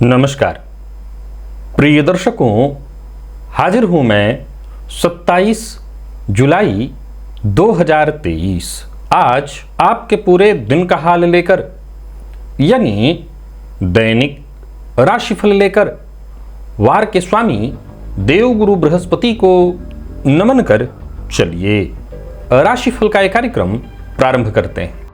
नमस्कार प्रिय दर्शकों, हाजिर हूं मैं 27 जुलाई 2023 आज आपके पूरे दिन का हाल लेकर, यानी दैनिक राशिफल लेकर वार के स्वामी देवगुरु बृहस्पति को नमन कर चलिए राशिफल का एक कार्यक्रम प्रारंभ करते हैं।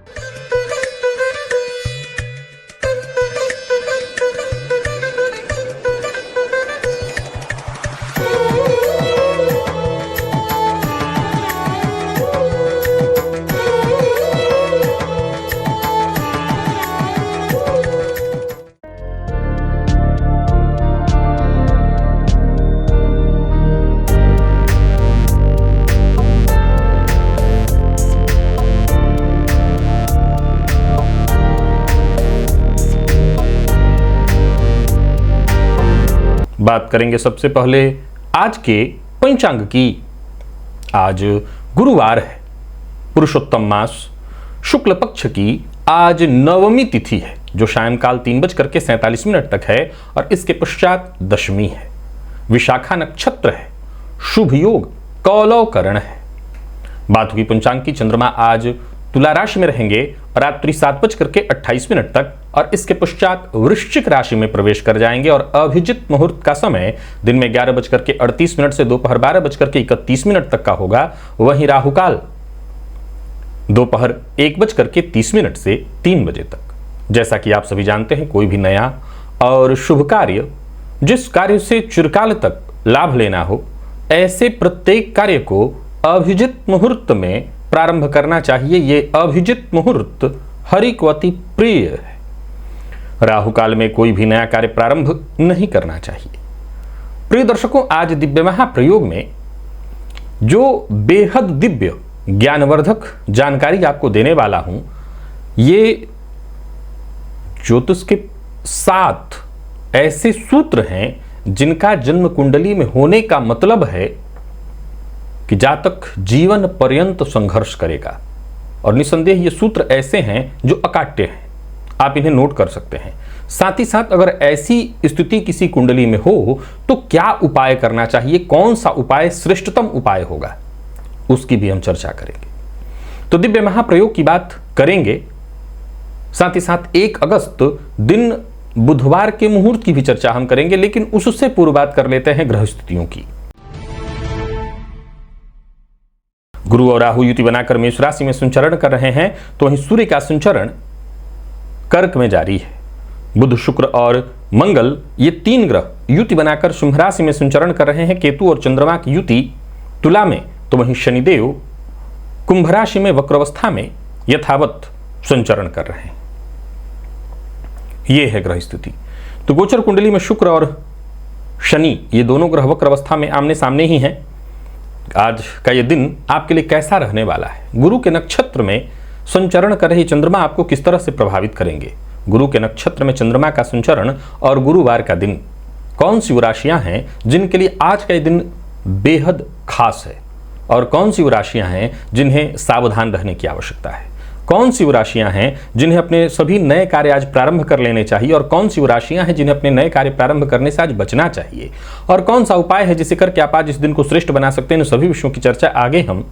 बात करेंगे सबसे पहले आज के पंचांग की। आज गुरुवार है, पुरुषोत्तम मास शुक्ल पक्ष की आज नवमी तिथि है जो सायंकाल 3:47 तक है और इसके पश्चात दशमी है। विशाखा नक्षत्र है, शुभ योग कौलव करण है। बात हुई पंचांग की। चंद्रमा आज तुला राशि में रहेंगे रात्रि 7:28 तक और इसके पश्चात वृश्चिक राशि में प्रवेश कर जाएंगे और अभिजित मुहूर्त का समय दिन में 11:38 से दोपहर 12:31 तक का होगा। वहीं राहुकाल दोपहर 1:30 से 3 बजे तक। जैसा कि आप सभी जानते हैं, कोई भी नया और शुभ कार्य, जिस कार्य से चिरकाल तक लाभ लेना हो, ऐसे प्रत्येक कार्य को अभिजित मुहूर्त में प्रारंभ करना चाहिए। ये अभिजित मुहूर्त हरि को अति प्रिय है। राहुकाल में कोई भी नया कार्य प्रारंभ नहीं करना चाहिए। प्रिय दर्शकों, आज दिव्य महाप्रयोग में जो बेहद दिव्य ज्ञानवर्धक जानकारी आपको देने वाला हूं, ये ज्योतिष के 7 ऐसे सूत्र हैं जिनका जन्म कुंडली में होने का मतलब है कि जातक जीवन पर्यंत संघर्ष करेगा। और निसंदेह ये सूत्र ऐसे हैं जो अकाट्य हैं, आप इन्हें नोट कर सकते हैं। साथ ही साथ अगर ऐसी स्थिति किसी कुंडली में हो तो क्या उपाय करना चाहिए, कौन सा उपाय श्रेष्ठतम उपाय होगा, उसकी भी हम चर्चा करेंगे। तो दिव्य महाप्रयोग की बात करेंगे। साथ ही साथ 1 अगस्त दिन बुधवार के मुहूर्त की भी चर्चा हम करेंगे, लेकिन उससे पूर्व बात कर लेते हैं ग्रह स्थितियों की। गुरु और राहु युति बनाकर मेष राशि में संचरण कर रहे हैं, तो वहीं सूर्य का संचरण कर्क में जारी है। बुध, शुक्र और मंगल ये 3 ग्रह युति बनाकर सिंह राशि में संचरण कर रहे हैं। केतु और चंद्रमा की युति तुला में, तो वहीं शनिदेव कुंभ राशि में वक्रावस्था में यथावत संचरण कर रहे हैं। यह है ग्रह स्थिति। तो गोचर कुंडली में शुक्र और शनि ये दोनों ग्रह वक्रावस्था में आमने सामने ही हैं। आज का ये दिन आपके लिए कैसा रहने वाला है? गुरु के नक्षत्र में संचरण कर रही चंद्रमा आपको किस तरह से प्रभावित करेंगे? गुरु के नक्षत्र में चंद्रमा का संचरण और गुरुवार का दिन, कौन सी वो राशियां हैं जिनके लिए आज का ये दिन बेहद खास है और कौन सी वो राशियां हैं जिन्हें सावधान रहने की आवश्यकता है? कौन सी वो राशियां हैं जिन्हें अपने सभी नए कार्य आज प्रारंभ कर लेने चाहिए और कौन सी वो राशियां हैं जिन्हें अपने नए कार्य प्रारंभ करने से आज बचना चाहिए? और कौन सा उपाय है जिसे करके आप आज इस दिन को श्रेष्ठ बना सकते हैं? सभी विषयों की चर्चा आगे हम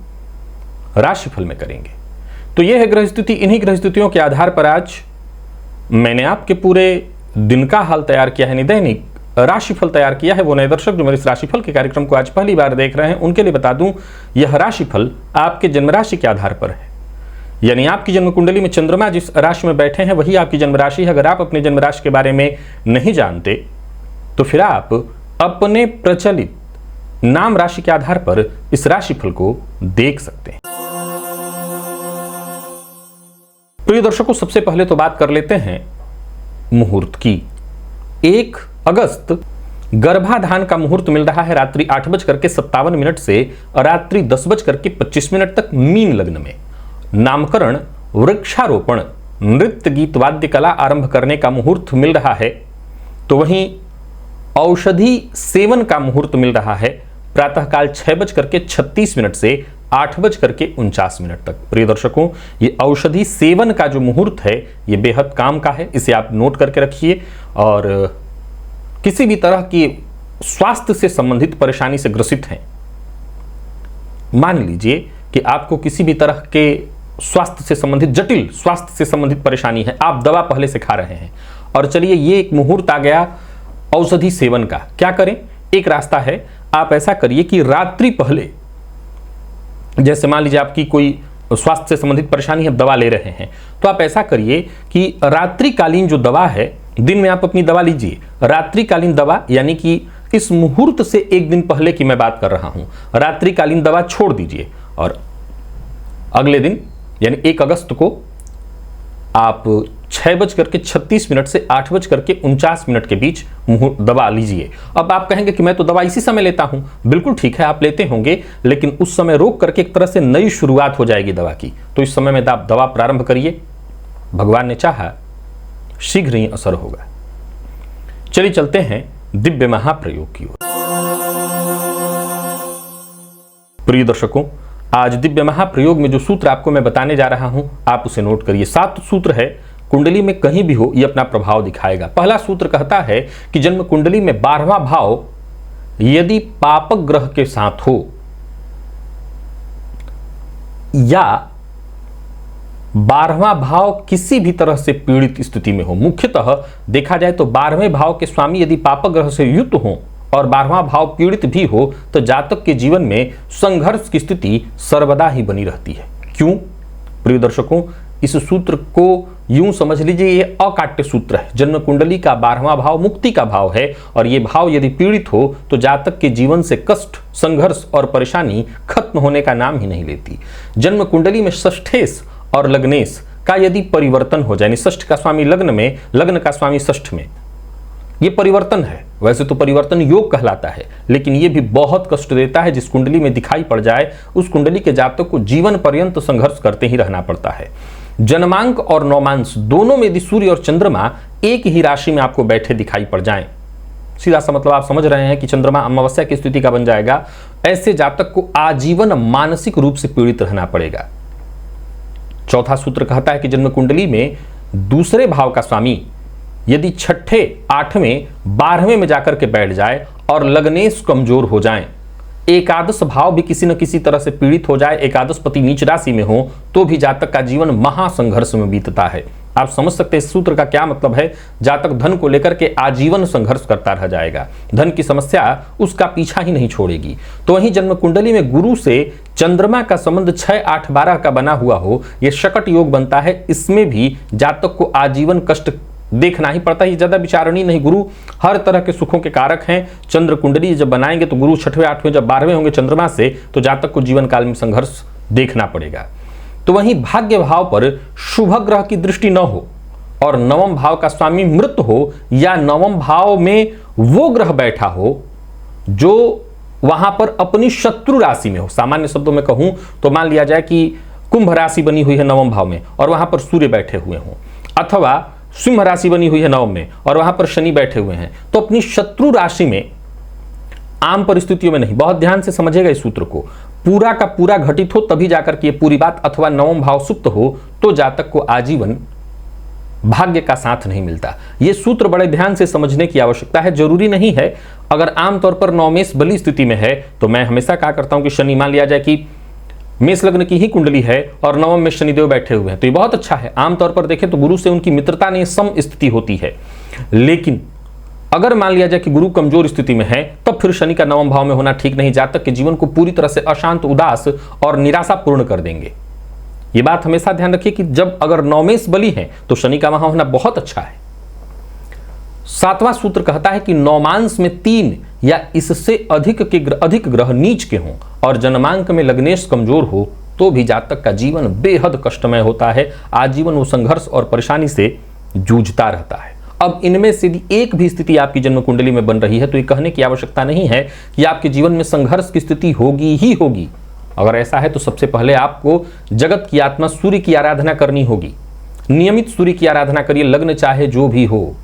राशिफल में करेंगे। तो यह है ग्रह स्थिति। इन्हीं ग्रह स्थितियों के आधार पर आज मैंने आपके पूरे दिन का हाल तैयार किया है, दैनिक राशिफल तैयार किया है। वो नए दर्शक जो मेरे इस राशिफल के कार्यक्रम को आज पहली बार देख रहे हैं, उनके लिए बता दूं, यह राशिफल आपके जन्म राशि के आधार पर है। यानी आपकी जन्म कुंडली में चंद्रमा जिस राशि में बैठे हैं वही आपकी जन्म राशि है। अगर आप अपने जन्म राशि के बारे में नहीं जानते तो फिर आप अपने प्रचलित नाम राशि के आधार पर इस राशिफल को देख सकते हैं। प्रिय दर्शकों, सबसे पहले तो बात कर लेते हैं मुहूर्त की। 1 अगस्त गर्भाधान का मुहूर्त मिल रहा है रात्रि 8:57 से रात्रि 10:25 तक मीन लग्न में। नामकरण, वृक्षारोपण, नृत्य, गीत, वाद्य कला आरंभ करने का मुहूर्त मिल रहा है। तो वहीं औषधि सेवन का मुहूर्त मिल रहा है प्रातःकाल 6:36 से 8:49 तक। प्रिय दर्शकों, ये औषधि सेवन का जो मुहूर्त है ये बेहद काम का है, इसे आप नोट करके रखिए और किसी भी तरह की स्वास्थ्य से संबंधित परेशानी से ग्रसित हैं, मान लीजिए कि आपको किसी भी तरह के स्वास्थ्य से संबंधित, जटिल स्वास्थ्य से संबंधित परेशानी है, आप दवा पहले से खा रहे हैं और चलिए ये एक मुहूर्त आ गया औषधि सेवन का, क्या करें? एक रास्ता है, आप ऐसा करिए कि रात्रि पहले, जैसे मान लीजिए आपकी कोई स्वास्थ्य से संबंधित परेशानी है, दवा ले रहे हैं, तो आप ऐसा करिए कि रात्रिकालीन जो दवा है, दिन में आप अपनी दवा लीजिए, रात्रिकालीन दवा यानी कि इस मुहूर्त से एक दिन पहले की मैं बात कर रहा हूं, रात्रिकालीन दवा छोड़ दीजिए और अगले दिन यानी 1 अगस्त को आप 6:36 से 8:49 के बीच दवा लीजिए। अब आप कहेंगे कि मैं तो दवा इसी समय लेता हूं, बिल्कुल ठीक है, आप लेते होंगे, लेकिन उस समय रोक करके एक तरह से नई शुरुआत हो जाएगी दवा की, तो इस समय में आप दवा प्रारंभ करिए, भगवान ने चाहा शीघ्र ही असर होगा। चलिए चलते हैं दिव्य महाप्रयोग की ओर। प्रिय दर्शकों, आज दिव्य महाप्रयोग में जो सूत्र आपको मैं बताने जा रहा हूं, आप उसे नोट करिए। 7 सूत्र है, कुंडली में कहीं भी हो ये अपना प्रभाव दिखाएगा। पहला सूत्र कहता है कि जन्म कुंडली में 12वां भाव यदि पापक ग्रह के साथ हो या 12वां भाव किसी भी तरह से पीड़ित स्थिति में हो, मुख्यतः देखा जाए तो 12वें भाव के स्वामी यदि पापक ग्रह से युक्त हो और 12वां भाव पीड़ित भी हो, तो जातक के जीवन में संघर्ष की स्थिति सर्वदा ही बनी रहती है। क्यों? प्रिय दर्शकों, इस सूत्र को यूं समझ लीजिए, ये अकाट्य सूत्र है। जन्म कुंडली का 12वां भाव मुक्ति का भाव है और ये भाव यदि पीड़ित हो तो जातक के जीवन से कष्ट, संघर्ष और परेशानी खत्म होने का नाम ही नहीं लेती। जन्म कुंडली में षष्ठेश और लग्नेश का यदि परिवर्तन हो जाए, षष्ठ का स्वामी लग्न में, लग्न का स्वामी षष्ठ में, ये परिवर्तन है। वैसे तो परिवर्तन योग कहलाता है, लेकिन ये भी बहुत कष्ट देता है। जिस कुंडली में दिखाई पड़ जाए उस कुंडली के जातक को जीवन पर्यंत संघर्ष करते ही रहना पड़ता है। जन्मांक और नवमांश दोनों में यदि सूर्य और चंद्रमा एक ही राशि में आपको बैठे दिखाई पड़ जाएं, सीधा सा मतलब आप समझ रहे हैं कि चंद्रमा अमावस्या की स्थिति का बन जाएगा, ऐसे जातक को आजीवन मानसिक रूप से पीड़ित रहना पड़ेगा। चौथा सूत्र कहता है कि जन्म कुंडली में दूसरे भाव का स्वामी यदि 6ठे, 8वें, 12वें में जाकर के बैठ जाए और लग्नेश कमजोर हो जाएं, एकादश भाव भी किसी न किसी तरह से पीड़ित हो जाए, एकादश पति नीच राशि में हो, तो भी जातक का जीवन महासंघर्ष में बीतता है। आप समझ सकते हैं इस सूत्र का क्या मतलब है। जातक धन को लेकर के आजीवन संघर्ष करता रह जाएगा, धन की समस्या उसका पीछा ही नहीं छोड़ेगी। तो वहीं जन्म कुंडली में गुरु से चंद्रमा का संबंध 6, 8, 12 का बना हुआ हो, यह शकट योग बनता है। इसमें भी जातक को आजीवन कष्ट देखना ही पड़ता है। ज्यादा विचारणीय नहीं, गुरु हर तरह के सुखों के कारक हैं। चंद्र कुंडली जब बनाएंगे तो गुरु 6वें, 8वें, जब 12वें होंगे चंद्रमा से, तो जातक को जीवन काल में संघर्ष देखना पड़ेगा। तो वहीं भाग्य भाव पर शुभ ग्रह की दृष्टि न हो और नवम भाव का स्वामी मृत हो या नवम भाव में वो ग्रह बैठा हो जो वहां पर अपनी शत्रु राशि में हो। सामान्य शब्दों में कहूं तो मान लिया जाए कि कुंभ राशि बनी हुई है नवम भाव में और वहां पर सूर्य बैठे हुए हों, अथवा सिंह राशि बनी हुई है नवम में और वहां पर शनि बैठे हुए हैं, तो अपनी शत्रु राशि में, आम परिस्थितियों में नहीं, बहुत ध्यान से समझेगा इस सूत्र को, पूरा का पूरा घटित हो तभी जाकर के ये पूरी बात, अथवा नवम भाव सुप्त हो तो जातक को आजीवन भाग्य का साथ नहीं मिलता। ये सूत्र बड़े ध्यान से समझने की आवश्यकता है। जरूरी नहीं है, अगर आमतौर पर नवमेश बली स्थिति में है तो मैं हमेशा कहा करता हूं कि शनि, मान लिया जाए कि मेष लग्न की ही कुंडली है और नवम में शनिदेव बैठे हुए हैं, तो ये बहुत अच्छा है। आमतौर पर देखें तो गुरु से उनकी मित्रता नहीं, सम स्थिति होती है। लेकिन अगर मान लिया जाए कि गुरु कमजोर स्थिति में है, तब फिर शनि का नवम भाव में होना ठीक नहीं। जातक के जीवन को पूरी तरह से अशांत, उदास और निराशापूर्ण कर देंगे। ये बात हमेशा ध्यान रखिए कि जब अगर नवमेश बली है तो शनि का वहां होना बहुत अच्छा है। 7वां सूत्र कहता है कि नवमांश में 3 या इससे अधिक ग्रह नीच के हों और जन्मांक में लग्नेश कमजोर हो तो भी जातक का जीवन बेहद कष्टमय होता है। आजीवन वो संघर्ष और परेशानी से जूझता रहता है। अब इनमें से यदि एक भी स्थिति आपकी जन्म कुंडली में बन रही है तो ये कहने की आवश्यकता नहीं है कि आपके जीवन में संघर्ष की स्थिति होगी ही होगी। अगर ऐसा है तो सबसे पहले आपको जगत की आत्मा सूर्य की आराधना करनी होगी। नियमित सूर्य की आराधना करिए, लग्न चाहे जो भी हो।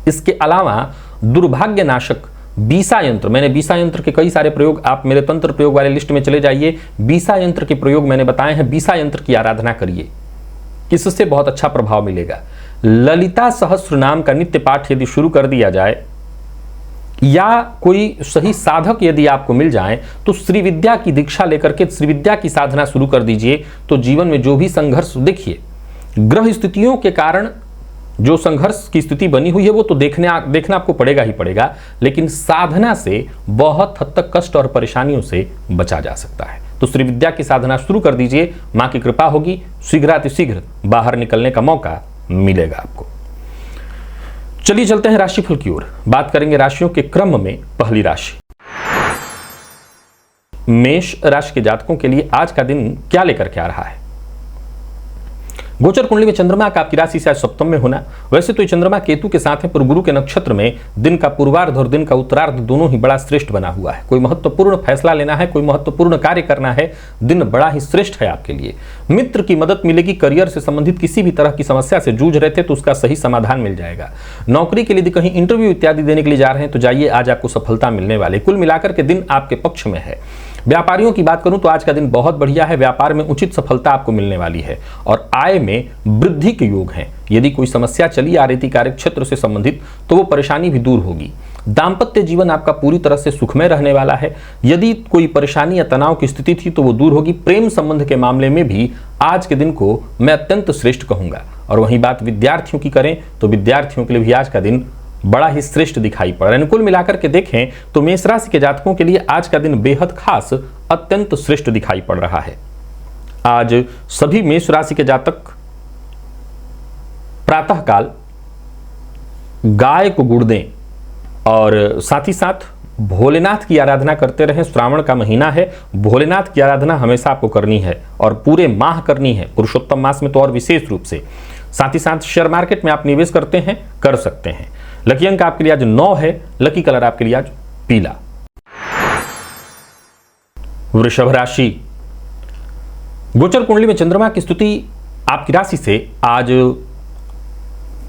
इसके अलावा दुर्भाग्य नाशक बीसा यंत्र, मैंने बीसा यंत्र के कई सारे प्रयोग, आप मेरे तंत्र प्रयोग वाले लिस्ट में चले जाइए, बीसा यंत्र के प्रयोग मैंने बताए हैं। बीसा यंत्र की आराधना करिए, इससे बहुत अच्छा प्रभाव मिलेगा। ललिता सहस्त्र नाम का नित्य पाठ यदि शुरू कर दिया जाए या कोई सही साधक यदि आपको मिल जाए तो श्री विद्या की दीक्षा लेकर के श्री विद्या की साधना शुरू कर दीजिए। तो जीवन में जो भी संघर्ष, देखिए ग्रह स्थितियों के कारण जो संघर्ष की स्थिति बनी हुई है वो तो देखना आपको पड़ेगा ही पड़ेगा, लेकिन साधना से बहुत हद तक कष्ट और परेशानियों से बचा जा सकता है। तो श्री विद्या की साधना शुरू कर दीजिए, मां की कृपा होगी, शीघ्रातिशीघ्र बाहर निकलने का मौका मिलेगा आपको। चलिए चलते हैं राशिफल की ओर। बात करेंगे राशियों के क्रम में। पहली राशि मेष राशि के जातकों के लिए आज का दिन क्या लेकर के आ रहा है। गोचर कुंडली में चंद्रमा का आपकी राशि से आज सप्तम में होना। वैसे तो ये चंद्रमा केतु के साथ है, पर गुरु के नक्षत्र में दिन का पूर्वार्ध और दिन का उत्तरार्ध दोनों ही बड़ा श्रेष्ठ बना हुआ है। कोई महत्वपूर्ण फैसला लेना है, कोई महत्वपूर्ण कार्य करना है, दिन बड़ा ही श्रेष्ठ है आपके लिए। मित्र की मदद मिलेगी, करियर से संबंधित किसी भी तरह की समस्या से जूझ रहे थे तो उसका सही समाधान मिल जाएगा। नौकरी के लिए यदि कहीं इंटरव्यू इत्यादि देने के लिए जा रहे हैं तो जाइए, आज आपको सफलता मिलने वाली। कुल मिलाकर के दिन आपके पक्ष में है। व्यापारियों की बात करूं तो आज का दिन बहुत बढ़िया है। व्यापार में उचित सफलता आपको मिलने वाली है और आय में वृद्धि के योग हैं। यदि कोई समस्या चली आ रही थी कार्य क्षेत्र से संबंधित तो वो परेशानी भी दूर होगी। दाम्पत्य जीवन आपका पूरी तरह से सुखमय रहने वाला है। यदि कोई परेशानी या तनाव की स्थिति थी तो वो दूर होगी। प्रेम संबंध के मामले में भी आज के दिन को मैं अत्यंत श्रेष्ठ कहूंगा। और वहीं बात विद्यार्थियों की करें तो विद्यार्थियों के लिए भी आज का दिन बड़ा ही श्रेष्ठ दिखाई पड़ रहा है। कुल मिलाकर के देखें तो मेष राशि के जातकों के लिए आज का दिन बेहद खास, अत्यंत श्रेष्ठ दिखाई पड़ रहा है। आज सभी मेष राशि के जातक प्रातःकाल गाय को गुड़ दें और साथ ही साथ भोलेनाथ की आराधना करते रहें। श्रावण का महीना है, भोलेनाथ की आराधना हमेशा आपको करनी है और पूरे माह करनी है। पुरुषोत्तम मास में तो और विशेष रूप से। साथ ही साथ शेयर मार्केट में आप निवेश करते हैं, कर सकते हैं। लकी अंक आपके लिए आज 9 है। लकी कलर आपके लिए आज पीला। वृषभ राशि, गोचर कुंडली में चंद्रमा की स्थिति आपकी राशि से आज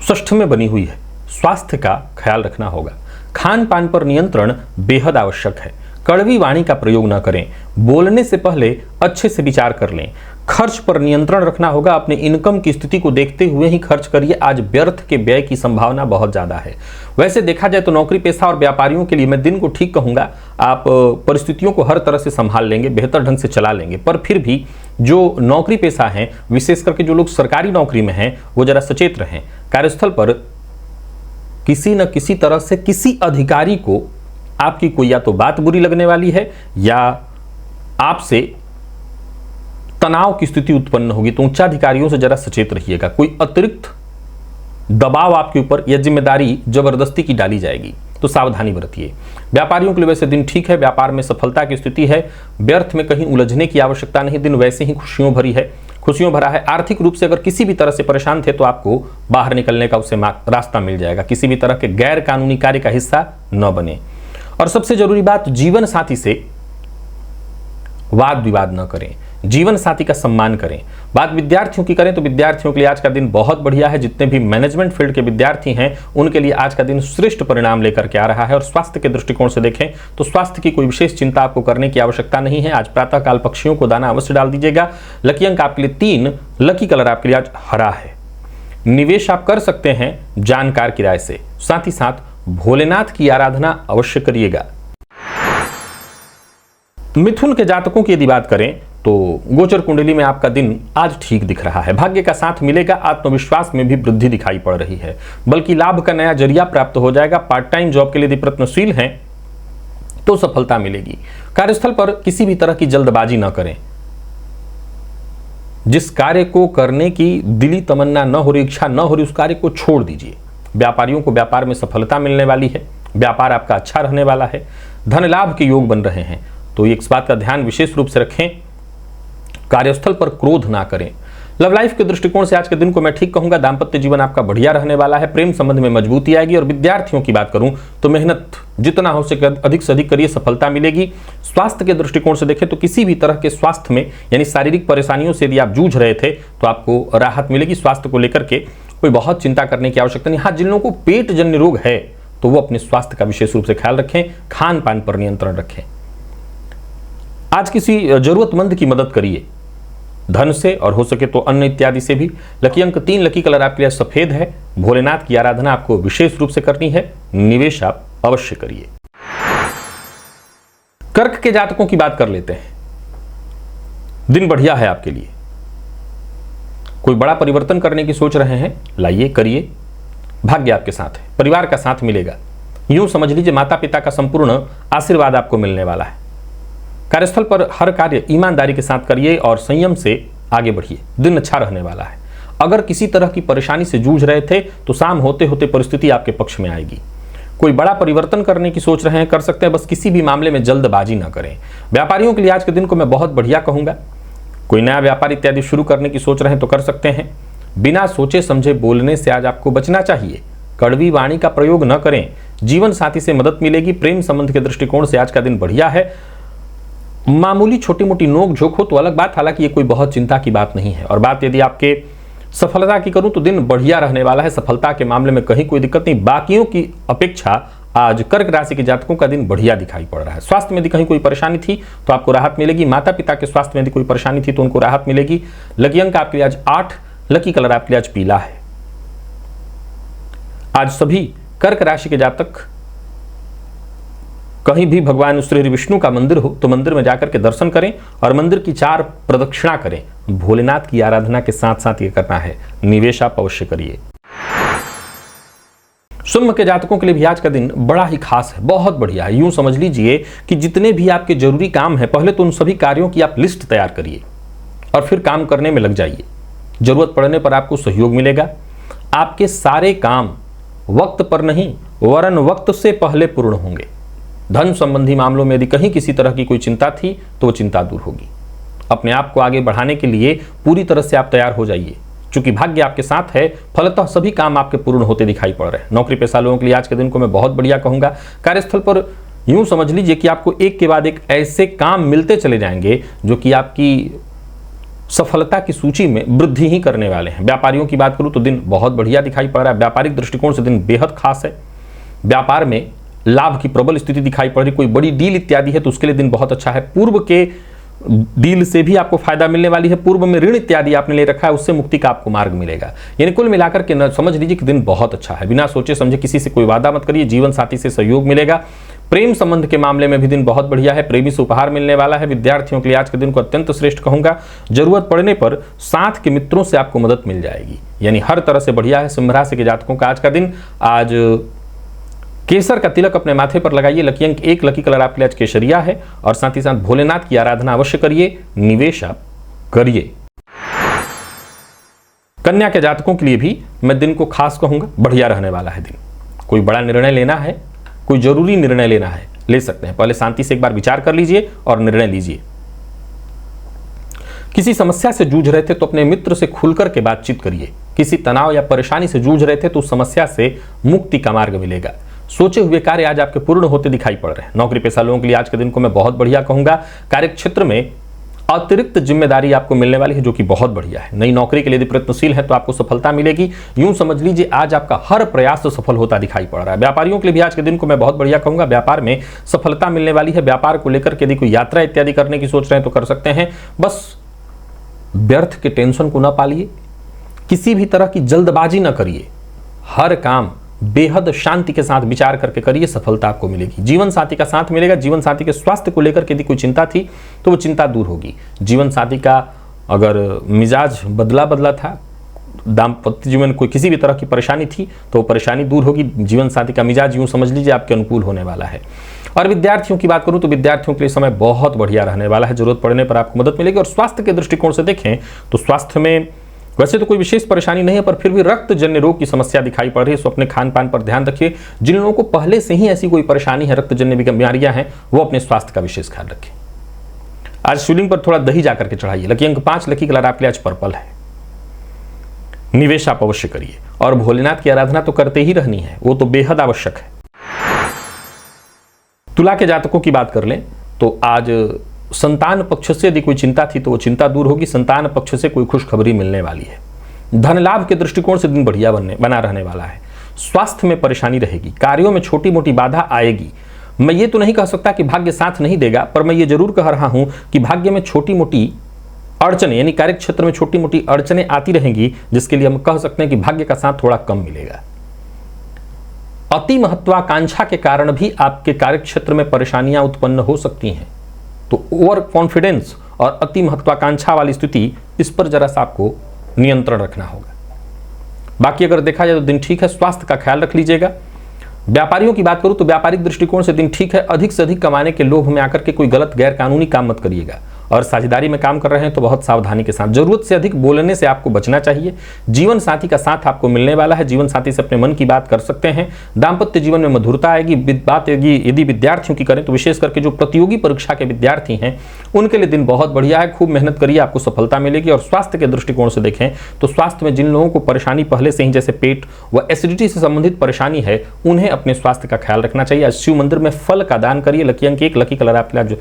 षष्ठ में बनी हुई है। स्वास्थ्य का ख्याल रखना होगा। खान पान पर नियंत्रण बेहद आवश्यक है। कड़वी वाणी का प्रयोग न करें। बोलने से पहले अच्छे से विचार कर लें। खर्च पर नियंत्रण रखना होगा। अपने इनकम की स्थिति को देखते हुए ही खर्च करिए। आज व्यर्थ के व्यय की संभावना बहुत ज्यादा है। वैसे देखा जाए तो नौकरी पेशा और व्यापारियों के लिए मैं दिन को ठीक कहूंगा। आप परिस्थितियों को हर तरह से संभाल लेंगे, बेहतर ढंग से चला लेंगे। पर फिर भी जो नौकरी पेशा हैं, विशेष करके जो लोग सरकारी नौकरी में हैं, वो जरा सचेत रहें। कार्यस्थल पर किसी न किसी तरह से किसी अधिकारी को आपकी कोई या तो बात बुरी लगने वाली है या आपसे तनाव की स्थिति उत्पन्न होगी। तो उच्चाधिकारियों से जरा सचेत रहिएगा। कोई अतिरिक्त दबाव आपके ऊपर या जिम्मेदारी जबरदस्ती की डाली जाएगी, तो सावधानी बरतिए। व्यापारियों के लिए वैसे दिन ठीक है। व्यापार में सफलता की स्थिति है। व्यर्थ में कहीं उलझने की आवश्यकता नहीं। दिन वैसे ही खुशियों भरा है। आर्थिक रूप से अगर किसी भी तरह से परेशान थे तो आपको बाहर निकलने का उससे रास्ता मिल जाएगा। किसी भी तरह के गैर कानूनी कार्य का हिस्सा न बने। और सबसे जरूरी बात, जीवन साथी से वाद विवाद न करें। जीवन साथी का सम्मान करें। बात विद्यार्थियों की करें तो विद्यार्थियों के लिए आज का दिन बहुत बढ़िया है। जितने भी मैनेजमेंट फील्ड के विद्यार्थी हैं उनके लिए आज का दिन श्रेष्ठ परिणाम लेकर के आ रहा है। और स्वास्थ्य के दृष्टिकोण से देखें तो स्वास्थ्य की कोई विशेष चिंता आपको करने की आवश्यकता नहीं है। आज प्रातःकाल पक्षियों को दाना अवश्य डाल दीजिएगा। लकी अंक आपके लिए 3। लकी कलर आपके लिए आज हरा है। निवेश आप कर सकते हैं जानकार की राय से। साथ ही साथ भोलेनाथ की आराधना अवश्य करिएगा। मिथुन के जातकों की यदि बात करें तो गोचर कुंडली में आपका दिन आज ठीक दिख रहा है। भाग्य का साथ मिलेगा। आत्मविश्वास में भी वृद्धि दिखाई पड़ रही है, बल्कि लाभ का नया जरिया प्राप्त हो जाएगा। पार्ट टाइम जॉब के लिए यदि प्रयत्नशील हैं तो सफलता मिलेगी। कार्यस्थल पर किसी भी तरह की जल्दबाजी न करें। जिस कार्य को करने की दिली तमन्ना न हो रही, इच्छा न हो रही, उस कार्य को छोड़ दीजिए। व्यापारियों को व्यापार में सफलता मिलने वाली है। व्यापार आपका अच्छा रहने वाला है। धन लाभ के योग बन रहे हैं। तो इस बात का ध्यान विशेष रूप से रखें। कार्यस्थल पर क्रोध ना करें। लव लाइफ के दृष्टिकोण से आज के दिन को मैं ठीक कहूंगा। दाम्पत्य जीवन आपका बढ़िया रहने वाला है। प्रेम संबंध में मजबूती आएगी। और विद्यार्थियों की बात करूं तो मेहनत जितना हो सके अधिक से अधिक करिए, सफलता मिलेगी। स्वास्थ्य के दृष्टिकोण से देखें तो किसी भी तरह के स्वास्थ्य में यानी शारीरिक परेशानियों से यदि आप जूझ रहे थे तो आपको राहत मिलेगी। स्वास्थ्य को लेकर के कोई बहुत चिंता करने की आवश्यकता नहीं। हाँ, जिन लोगों को पेट जन्य रोग है तो वो अपने स्वास्थ्य का विशेष रूप से ख्याल रखें। खान पान पर नियंत्रण रखें। आज किसी जरूरतमंद की मदद करिए, धन से और हो सके तो अन्न इत्यादि से भी। लकी अंक 3। लकी कलर आपके लिए सफेद है। भोलेनाथ की आराधना आपको विशेष रूप से करनी है। निवेश आप अवश्य करिए। कर्क के जातकों की बात कर लेते हैं। दिन बढ़िया है आपके लिए। कोई बड़ा परिवर्तन करने की सोच रहे हैं, लाइए, करिए। भाग्य आपके साथ है, परिवार का साथ मिलेगा। यूं समझ लीजिए माता पिता का संपूर्ण आशीर्वाद आपको मिलने वाला है। कार्यस्थल पर हर कार्य ईमानदारी के साथ करिए और संयम से आगे बढ़िए। दिन अच्छा रहने वाला है। अगर किसी तरह की परेशानी से जूझ रहे थे तो शाम होते होते परिस्थिति आपके पक्ष में आएगी। कोई बड़ा परिवर्तन करने की सोच रहे हैं, कर सकते हैं, बस किसी भी मामले में जल्दबाजी ना करें। व्यापारियों के लिए आज के दिन को मैं बहुत बढ़िया कहूंगा। कोई नया व्यापार इत्यादि शुरू करने की सोच रहे हैं तो कर सकते हैं। बिना सोचे समझे बोलने से आज आपको बचना चाहिए। कड़वी वाणी का प्रयोग न करें। जीवन साथी से मदद मिलेगी। प्रेम संबंध के दृष्टिकोण से आज का दिन बढ़िया है। मामूली छोटी मोटी नोक झोंक हो तो अलग बात, हालांकि ये कोई बहुत चिंता की बात नहीं है। और बात यदि आपके सफलता की करूं तो दिन बढ़िया रहने वाला है। सफलता के मामले में कहीं कोई दिक्कत नहीं। बाकियों की अपेक्षा आज कर्क राशि के जातकों का दिन बढ़िया दिखाई पड़ रहा है। स्वास्थ्य में यदि कहीं कोई परेशानी थी तो आपको राहत मिलेगी। माता पिता के स्वास्थ्य में यदि कोई परेशानी थी तो उनको राहत मिलेगी। लकी अंक आपके लिए आज 8, लकी कलर आपके लिए आज पीला है। आज सभी कर्क राशि के जातक कहीं भी भगवान श्री विष्णु का मंदिर हो तो मंदिर में जाकर के दर्शन करें और मंदिर की 4 प्रदक्षिणा करें। भोलेनाथ की आराधना के साथ साथ ये करना है। निवेश आप अवश्य करिए। सिंह के जातकों के लिए भी आज का दिन बड़ा ही खास है, बहुत बढ़िया है। यूं समझ लीजिए कि जितने भी आपके जरूरी काम है, पहले तो उन सभी कार्यों की आप लिस्ट तैयार करिए और फिर काम करने में लग जाइए। जरूरत पड़ने पर आपको सहयोग मिलेगा। आपके सारे काम वक्त पर नहीं वरन वक्त से पहले पूर्ण होंगे। धन संबंधी मामलों में यदि कहीं किसी तरह की कोई चिंता थी तो वो चिंता दूर होगी। अपने आप को आगे बढ़ाने के लिए पूरी तरह से आप तैयार हो जाइए। चूंकि भाग्य आपके साथ है, फलतः सभी काम आपके पूर्ण होते दिखाई पड़ रहे हैं। नौकरी पेशा लोगों के लिए आज के दिन को मैं बहुत बढ़िया कहूंगा। कार्यस्थल पर यूं समझ लीजिए कि आपको एक के बाद एक ऐसे काम मिलते चले जाएंगे जो कि आपकी सफलता की सूची में वृद्धि ही करने वाले हैं। व्यापारियों की बात करूं तो दिन बहुत बढ़िया दिखाई पड़ रहा है। व्यापारिक दृष्टिकोण से दिन बेहद खास है। व्यापार में लाभ की प्रबल स्थिति दिखाई पड़ रही। कोई बड़ी डील इत्यादि है तो उसके लिए दिन बहुत अच्छा है। पूर्व के डील से भी आपको फायदा मिलने वाली है। पूर्व में ऋण इत्यादि आपने ले रखा है, उससे मुक्ति का आपको मार्ग मिलेगा। यानी कुल मिलाकर के समझ लीजिए कि दिन बहुत अच्छा है। बिना सोचे समझे किसी से कोई वादा मत करिए। जीवन साथी से सहयोग मिलेगा। प्रेम संबंध के मामले में भी दिन बहुत बढ़िया है। प्रेमी से उपहार मिलने वाला है। विद्यार्थियों के लिए आज के दिन को अत्यंत श्रेष्ठ कहूंगा। जरूरत पड़ने पर साथ के मित्रों से आपको मदद मिल जाएगी। यानी हर तरह से बढ़िया है। सिंह राशि के जातकों का आज का दिन। आज केसर का तिलक अपने माथे पर लगाइए। लकी अंक 1, लकी कलर आपके लिए आज केसरिया है। और साथ ही साथ भोलेनाथ की आराधना अवश्य करिए। निवेश आप करिए। कन्या के जातकों के लिए भी मैं दिन को खास कहूंगा, बढ़िया रहने वाला है दिन। कोई बड़ा निर्णय लेना है, कोई जरूरी निर्णय लेना है, ले सकते हैं। पहले शांति से एक बार विचार कर लीजिए और निर्णय लीजिए। किसी समस्या से जूझ रहे थे तो अपने मित्र से खुलकर के बातचीत करिए। किसी तनाव या परेशानी से जूझ रहे थे तो उस समस्या से मुक्ति का मार्ग मिलेगा। सोचे हुए कार्य आज आपके पूर्ण होते दिखाई पड़ रहे हैं। नौकरी पेशा लोगों के लिए आज के दिन को मैं बहुत बढ़िया कहूंगा। कार्यक्षेत्र में अतिरिक्त जिम्मेदारी आपको मिलने वाली है जो कि बहुत बढ़िया है। नई नौकरी के लिए यदि प्रयत्नशील है तो आपको सफलता मिलेगी। यूं समझ लीजिए आज आपका हर प्रयास सफल होता दिखाई पड़ रहा है। व्यापारियों के लिए भी आज के दिन को मैं बहुत बढ़िया कहूंगा। व्यापार में सफलता मिलने वाली है। व्यापार को लेकर के यदि कोई यात्रा इत्यादि करने की सोच रहे हैं तो कर सकते हैं। बस व्यर्थ के टेंशन को ना पालिए। किसी भी तरह की जल्दबाजी ना करिए। हर काम बेहद शांति के साथ विचार करके करिए, सफलता आपको मिलेगी। जीवन साथी का साथ मिलेगा। जीवन साथी के स्वास्थ्य को लेकर के यदि कोई चिंता थी तो वो चिंता दूर होगी। जीवन साथी का अगर मिजाज बदला था, दाम्पत्य जीवन में कोई किसी भी तरह की परेशानी थी तो वो परेशानी दूर होगी। जीवन साथी का मिजाज यूं समझ लीजिए आपके अनुकूल होने वाला है। और विद्यार्थियों की बात करूं तो विद्यार्थियों के लिए समय बहुत बढ़िया रहने वाला है। जरूरत पड़ने पर आपको मदद मिलेगी। और स्वास्थ्य के दृष्टिकोण से देखें तो स्वास्थ्य में वैसे तो कोई विशेष परेशानी नहीं है, पर फिर भी रक्त जन्य रोग की समस्या दिखाई पड़ रही है। सो अपने खान पान पर ध्यान रखिए। जिन लोगों को पहले से ही ऐसी कोई परेशानी है, रक्त जन्य बीमारियां हैं, वो अपने स्वास्थ्य का विशेष ख्याल रखें। आज शिवलिंग पर थोड़ा दही जाकर के चढ़ाइए। लकी अंक 5, लकी कलर आपके लिए आज पर्पल है। निवेश आप अवश्य करिए। और भोलेनाथ की आराधना तो करते ही रहनी है, वो तो बेहद आवश्यक है। तुला के जातकों की बात कर लें तो आज संतान पक्ष से यदि कोई चिंता थी तो वो चिंता दूर होगी। संतान पक्ष से कोई खुशखबरी मिलने वाली है। धन लाभ के दृष्टिकोण से दिन बढ़िया बना रहने वाला है। स्वास्थ्य में परेशानी रहेगी। कार्यों में छोटी मोटी बाधा आएगी। मैं ये तो नहीं कह सकता कि भाग्य साथ नहीं देगा, पर मैं ये जरूर कह रहा हूं कि भाग्य में छोटी मोटी अड़चने यानी कार्य क्षेत्र में छोटी मोटी अड़चने आती रहेंगी, जिसके लिए हम कह सकते हैं कि भाग्य का साथ थोड़ा कम मिलेगा। अति महत्वाकांक्षा के कारण भी आपके कार्यक्षेत्र में परेशानियां उत्पन्न हो सकती हैं। तो ओवर कॉन्फिडेंस और अति महत्वाकांक्षा वाली स्थिति, इस पर जरा सा आपको नियंत्रण रखना होगा। बाकी अगर देखा जाए तो दिन ठीक है। स्वास्थ्य का ख्याल रख लीजिएगा। व्यापारियों की बात करूं तो व्यापारिक दृष्टिकोण से दिन ठीक है। अधिक से अधिक कमाने के लोभ में आकर के कोई गलत गैर कानूनी काम मत करिएगा। और साझेदारी में काम कर रहे हैं तो बहुत सावधानी के साथ, जरूरत से अधिक बोलने से आपको बचना चाहिए। जीवन साथी का साथ आपको मिलने वाला है। जीवन साथी से अपने मन की बात कर सकते हैं। दाम्पत्य जीवन में मधुरता आएगी। बात यदि विद्यार्थियों की करें तो विशेष करके जो प्रतियोगी परीक्षा के विद्यार्थी हैं उनके लिए दिन बहुत बढ़िया है। खूब मेहनत करिए, आपको सफलता मिलेगी। और स्वास्थ्य के दृष्टिकोण से देखें तो स्वास्थ्य में जिन लोगों को परेशानी पहले से ही जैसे पेट व एसिडिटी से संबंधित परेशानी है, उन्हें अपने स्वास्थ्य का ख्याल रखना चाहिए। शिव मंदिर में फल का दान करिए। लकी अंक 1, लकी कलर आपके लिए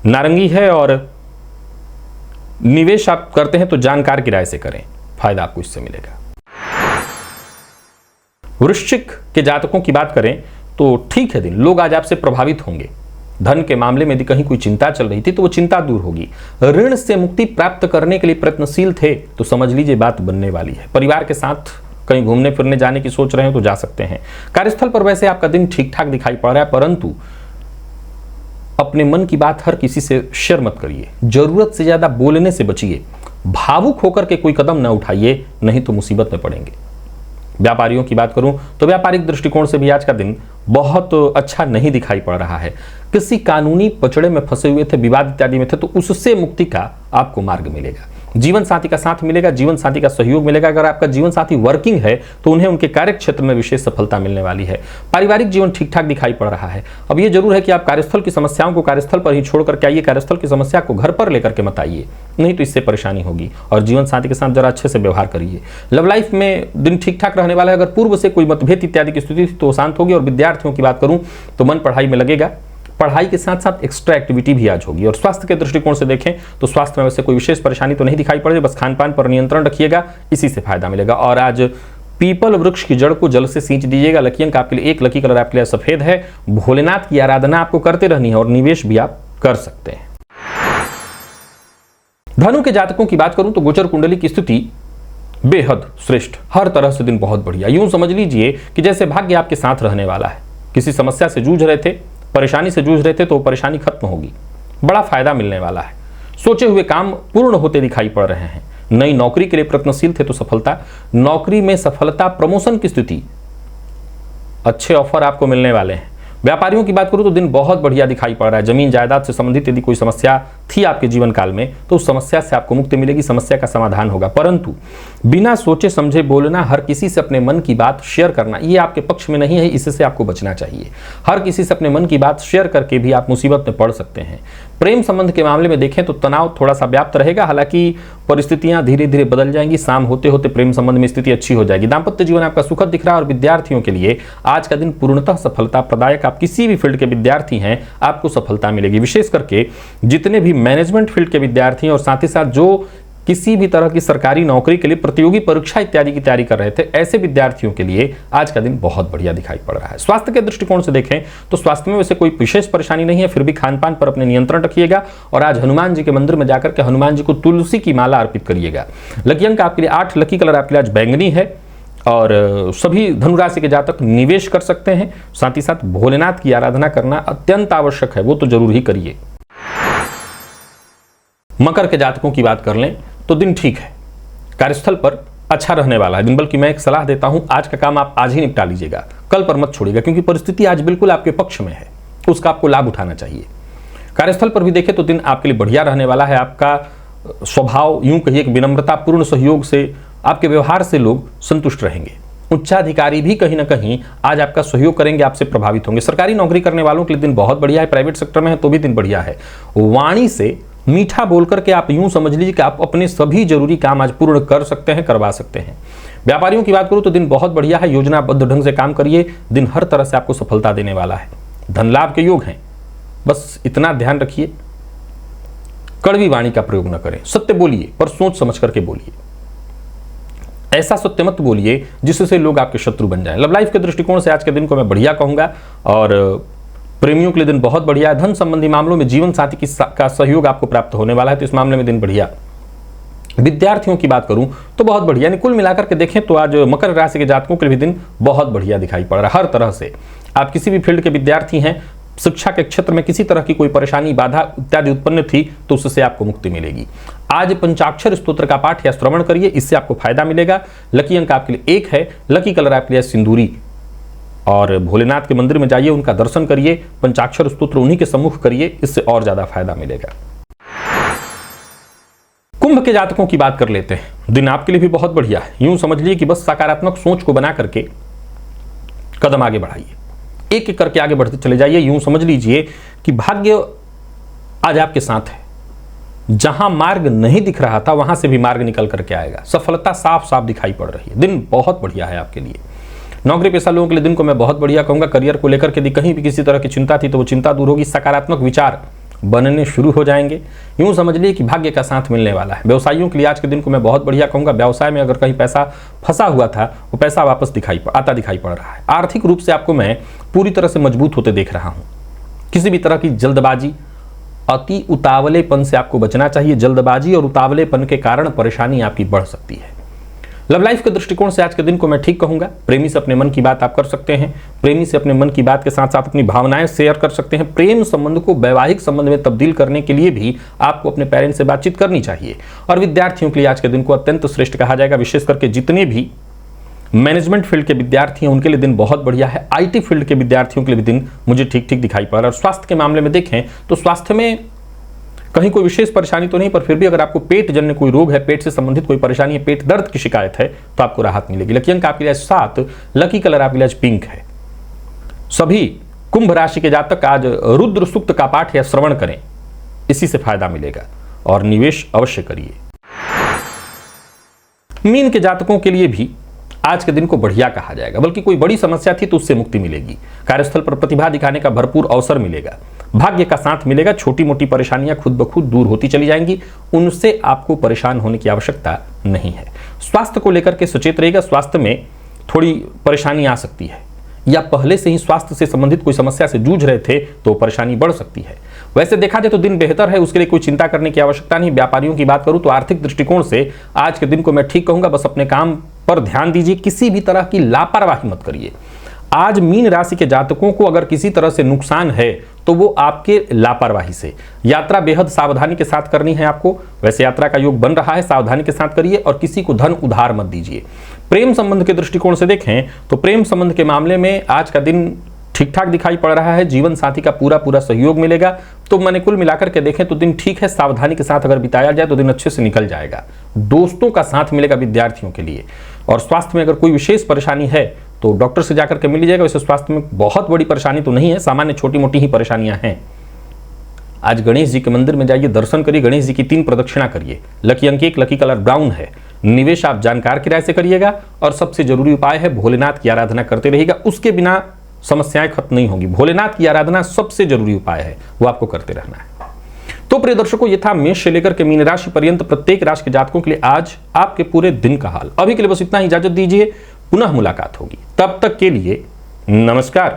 नारंगी है। और निवेश आप करते हैं तो जानकार की राय से करें, फायदा आपको इससे मिलेगा। वृश्चिक के जातकों की बात करें तो ठीक है दिन, लोग आज आपसे प्रभावित होंगे। धन के मामले में यदि कहीं कोई चिंता चल रही थी तो वो चिंता दूर होगी। ऋण से मुक्ति प्राप्त करने के लिए प्रयत्नशील थे तो समझ लीजिए बात बनने वाली है। परिवार के साथ कहीं घूमने फिरने जाने की सोच रहे हैं तो जा सकते हैं। कार्यस्थल पर वैसे आपका दिन ठीक ठाक दिखाई पड़ रहा है, परंतु अपने मन की बात हर किसी से शेयर मत करिए। जरूरत से ज्यादा बोलने से बचिए। भावुक होकर के कोई कदम न उठाइए, नहीं तो मुसीबत में पड़ेंगे। व्यापारियों की बात करूं तो व्यापारिक दृष्टिकोण से भी आज का दिन बहुत अच्छा नहीं दिखाई पड़ रहा है। किसी कानूनी पचड़े में फंसे हुए थे, विवाद इत्यादि में थे, तो उससे मुक्ति का आपको मार्ग मिलेगा। जीवन साथी का साथ मिलेगा, जीवन साथी का सहयोग मिलेगा। अगर आपका जीवन साथी वर्किंग है तो उन्हें उनके कार्य क्षेत्र में विशेष सफलता मिलने वाली है। पारिवारिक जीवन ठीक ठाक दिखाई पड़ रहा है। अब ये जरूर है कि आप कार्यस्थल की समस्याओं को कार्यस्थल पर ही छोड़ करके आइए। कार्यस्थल की समस्या को घर पर लेकर के मत आइए, नहीं तो इससे परेशानी होगी। और जीवन साथी के साथ जरा अच्छे से व्यवहार करिए। लव लाइफ में दिन ठीक ठाक रहने वाला है। अगर पूर्व से कोई मतभेद इत्यादि की स्थिति थी तो शांत होगी। और विद्यार्थियों की बात करूं तो मन पढ़ाई में लगेगा। पढ़ाई के साथ साथ एक्स्ट्रा एक्टिविटी भी आज होगी। और स्वास्थ्य के दृष्टिकोण से देखें तो स्वास्थ्य में वैसे कोई विशेष परेशानी तो नहीं दिखाई पड़ रही, बस खान पान पर नियंत्रण रखिएगा, इसी से फायदा मिलेगा। और आज पीपल वृक्ष की जड़ को जल से सींच दीजिएगा। लकी अंक आपके लिए 1, लकी कलर आपके लिए सफेद है। भोलेनाथ की आराधना आपको करते रहनी है और निवेश भी आप कर सकते हैं। धनु के जातकों की बात करूं तो गोचर कुंडली की स्थिति बेहद श्रेष्ठ, हर तरह से दिन बहुत बढ़िया। यूं समझ लीजिए कि जैसे भाग्य आपके साथ रहने वाला है। किसी समस्या से जूझ रहे थे, परेशानी से जूझ रहे थे, तो परेशानी खत्म होगी। बड़ा फायदा मिलने वाला है। सोचे हुए काम पूर्ण होते दिखाई पड़ रहे हैं। नई नौकरी के लिए प्रयत्नशील थे तो सफलता, नौकरी में सफलता, प्रमोशन की स्थिति, अच्छे ऑफर आपको मिलने वाले हैं। व्यापारियों की बात करूं तो दिन बहुत बढ़िया दिखाई पड़ रहा है। जमीन जायदाद से संबंधित यदि कोई समस्या थी आपके जीवन काल में तो उस समस्या से आपको मुक्ति मिलेगी, समस्या का समाधान होगा। परंतु बिना सोचे समझे बोलना, हर किसी से अपने मन की बात शेयर करना, ये आपके पक्ष में नहीं है, इससे आपको बचना चाहिए। हर किसी से अपने मन की बात शेयर करके भी आप मुसीबत में पड़ सकते हैं। प्रेम संबंध के मामले में देखें तो तनाव थोड़ा सा व्याप्त रहेगा, हालांकि परिस्थितियां धीरे धीरे बदल जाएंगी। शाम होते होते प्रेम संबंध में स्थिति अच्छी हो जाएगी। दाम्पत्य जीवन आपका सुखद दिख रहा है। और विद्यार्थियों के लिए आज का दिन पूर्णतः सफलता प्रदायक। आप किसी भी फील्ड के विद्यार्थी हैं, आपको सफलता मिलेगी। विशेष करके जितने भी मैनेजमेंट फील्ड के विद्यार्थी हैं और साथ ही साथ जो किसी भी तरह की सरकारी नौकरी के लिए प्रतियोगी परीक्षा इत्यादि की तैयारी कर रहे थे, ऐसे विद्यार्थियों के लिए आज का दिन बहुत बढ़िया दिखाई पड़ रहा है। स्वास्थ्य के दृष्टिकोण से देखें तो स्वास्थ्य में वैसे कोई विशेष परेशानी नहीं है, फिर भी खान पान पर अपने नियंत्रण रखिएगा। और आज हनुमान जी के मंदिर में जाकर के हनुमान जी को तुलसी की माला अर्पित करिएगा। लकी अंक आपके लिए 8, लकी कलर आपके लिए आज बैंगनी है। और सभी धनुराशि के जातक निवेश कर सकते हैं। साथ ही साथ भोलेनाथ की आराधना करना अत्यंत आवश्यक है, वो तो जरूर ही करिए। मकर के जातकों की बात कर लें तो दिन ठीक है। कार्यस्थल पर अच्छा रहने वाला है दिन, बल्कि मैं एक सलाह देता हूं, आज का काम आप आज ही निपटा लीजिएगा, कल पर मत छोड़िएगा, क्योंकि परिस्थिति आज बिल्कुल आपके पक्ष में है, उसका आपको लाभ उठाना चाहिए। कार्यस्थल पर भी देखें तो दिन आपके लिए बढ़िया रहने वाला है। आपका स्वभाव यूं कहिए कि विनम्रता पूर्ण सहयोग से, आपके व्यवहार से लोग संतुष्ट रहेंगे। उच्चाधिकारी भी कहीं ना कहीं आज आपका सहयोग करेंगे, आपसे प्रभावित होंगे। सरकारी नौकरी करने वालों के लिए दिन बहुत बढ़िया है। प्राइवेट सेक्टर में है तो भी दिन बढ़िया है। वाणी से मीठा बोल करके आप यूं समझ लीजिए कि आप अपने सभी जरूरी काम आज पूर्ण कर सकते हैं, करवा सकते हैं। व्यापारियों की बात करूं तो दिन बहुत बढ़िया है। योजनाबद्ध ढंग से काम करिए, दिन हर तरह से आपको सफलता देने वाला है। धन लाभ के योग हैं, बस इतना ध्यान रखिए, कड़वी वाणी का प्रयोग न करें। सत्य बोलिए पर सोच समझ करके बोलिए। ऐसा सत्य मत बोलिए जिससे लोग आपके शत्रु बन जाएं। लव लाइफ के दृष्टिकोण से आज के दिन को मैं बढ़िया कहूंगा। और प्रेमियों के लिए दिन बहुत बढ़िया है। धन संबंधी मामलों में जीवन साथी का सहयोग आपको प्राप्त होने वाला है, तो इस मामले में दिन बढ़िया। विद्यार्थियों की बात करूं तो बहुत बढ़िया, यानी कुल मिलाकर के देखें तो आज मकर राशि के जातकों के लिए भी दिन बहुत बढ़िया दिखाई पड़ रहा है। हर तरह से आप किसी भी फील्ड के विद्यार्थी हैं, शिक्षा के क्षेत्र में किसी तरह की कोई परेशानी, बाधा इत्यादि उत्पन्न थी तो उससे आपको मुक्ति मिलेगी। आज पंचाक्षर स्तोत्र का पाठ या श्रवण करिए, इससे आपको फायदा मिलेगा। लकी अंक आपके लिए 1 है, लकी कलर आपके लिए सिंदूरी, और भोलेनाथ के मंदिर में जाइए, उनका दर्शन करिए, पंचाक्षर स्तोत्र उन्हीं के सम्मुख करिए, इससे और ज्यादा फायदा मिलेगा। कुंभ के जातकों की बात कर लेते हैं। दिन आपके लिए भी बहुत बढ़िया है। यूं समझ लीजिए कि बस सकारात्मक सोच को बना करके कदम आगे बढ़ाइए, एक एक करके आगे बढ़ते चले जाइए। यूं समझ लीजिए कि भाग्य आज आपके साथ है। जहां मार्ग नहीं दिख रहा था वहां से भी मार्ग निकल करके आएगा। सफलता साफ साफ दिखाई पड़ रही है। दिन बहुत बढ़िया है आपके लिए। नौकरी पेशा लोगों के लिए दिन को मैं बहुत बढ़िया कहूंगा। करियर को लेकर के यदि कहीं भी किसी तरह की चिंता थी तो वो चिंता दूर होगी। सकारात्मक विचार बनने शुरू हो जाएंगे। यूं समझ लीजिए कि भाग्य का साथ मिलने वाला है। व्यवसायियों के लिए आज के दिन को मैं बहुत बढ़िया कहूंगा। व्यवसाय में अगर कहीं पैसा फंसा हुआ था वो पैसा वापस दिखाई पड़ रहा है। आर्थिक रूप से आपको मैं पूरी तरह से मजबूत होते देख रहा हूं। किसी भी तरह की जल्दबाजी, अति उतावलेपन से आपको बचना चाहिए। जल्दबाजी और उतावलेपन के कारण परेशानी आपकी बढ़ सकती है। लव लाइफ के दृष्टिकोण से आज के दिन को मैं ठीक कहूंगा। प्रेमी से अपने मन की बात आप कर सकते हैं। प्रेमी से अपने मन की बात के साथ साथ अपनी भावनाएं शेयर कर सकते हैं। प्रेम संबंध को वैवाहिक संबंध में तब्दील करने के लिए भी आपको अपने पेरेंट्स से बातचीत करनी चाहिए। और विद्यार्थियों के लिए आज के दिन को अत्यंत श्रेष्ठ कहा जाएगा। विशेष करके जितने भी मैनेजमेंट फील्ड के विद्यार्थी हैं उनके लिए दिन बहुत बढ़िया है। आईटी फील्ड के विद्यार्थियों के लिए भी दिन मुझे ठीक ठीक दिखाई पड़ रहा है। और स्वास्थ्य के मामले में देखें तो स्वास्थ्य में कहीं कोई विशेष परेशानी तो नहीं, पर फिर भी अगर आपको पेट जन्य कोई रोग है, पेट से संबंधित कोई परेशानी है, पेट दर्द की शिकायत है तो आपको राहत मिलेगी। लकी अंक आपके लिए 7, लकी कलर आपके लिए पिंक है। सभी कुंभ राशि के जातक आज रुद्र सूक्त का पाठ या श्रवण करें, इसी से फायदा मिलेगा। और निवेश अवश्य करिए। मीन के जातकों के लिए भी आज के दिन को बढ़िया कहा जाएगा। बल्कि कोई बड़ी समस्या थी तो उससे मुक्ति मिलेगी। कार्यस्थल पर प्रतिभा दिखाने का भरपूर अवसर मिलेगा। भाग्य का साथ मिलेगा। छोटी मोटी परेशानियां खुद ब खुद दूर होती चली जाएंगी, उनसे आपको परेशान होने की आवश्यकता नहीं है। स्वास्थ्य को लेकर के सचेत रहेगा। स्वास्थ्य में थोड़ी परेशानी आ सकती है, या पहले से ही स्वास्थ्य से संबंधित कोई समस्या से जूझ रहे थे तो परेशानी बढ़ सकती है। वैसे देखा जाए तो दिन बेहतर है, उसके लिए कोई चिंता करने की आवश्यकता नहीं। व्यापारियों की बात करूं तो आर्थिक दृष्टिकोण से आज के दिन को मैं ठीक कहूंगा। बस अपने काम पर ध्यान दीजिए, किसी भी तरह की लापरवाही मत करिए। आज मीन राशि के जातकों को अगर किसी तरह से नुकसान है तो वो आपके लापरवाही से। यात्रा बेहद सावधानी के साथ करनी है आपको। वैसे यात्रा का योग बन रहा है, सावधानी के साथ करिए और किसी को धन उधार मत दीजिए। प्रेम संबंध के दृष्टिकोण से देखें तो प्रेम संबंध के मामले में आज का दिन ठीक ठाक दिखाई पड़ रहा है। जीवन साथी का पूरा सहयोग मिलेगा। तो मैंने कुल मिलाकर के देखें तो दिन ठीक है। सावधानी के साथ अगर बिताया जाए तो दिन अच्छे से निकल जाएगा। दोस्तों का साथ मिलेगा विद्यार्थियों के लिए। और स्वास्थ्य में अगर कोई विशेष परेशानी है तो डॉक्टर से जाकर के मिल लीजिएगा। वैसे स्वास्थ्य में बहुत बड़ी परेशानी तो नहीं है, सामान्य छोटी मोटी ही परेशानियां हैं। आज गणेश जी के मंदिर में जाइए, दर्शन करिए, गणेश जी की 3 प्रदक्षिणा करिए। लकी अंक 1, लकी कलर ब्राउन है। निवेश आप जानकार की राय से करिएगा। और सबसे जरूरी उपाय है भोलेनाथ की आराधना करते रहिएगा। उसके बिना समस्याएं खत्म नहीं होंगी। भोलेनाथ की आराधना सबसे जरूरी उपाय है, वो आपको करते रहना है। तो प्रिय दर्शकों, ये था मेष से लेकर के मीन राशि पर्यंत प्रत्येक राशि के जातकों के लिए आज आपके पूरे दिन का हाल। अभी के लिए बस इतना ही, इजाजत दीजिए। पुनः मुलाकात होगी, तब तक के लिए नमस्कार।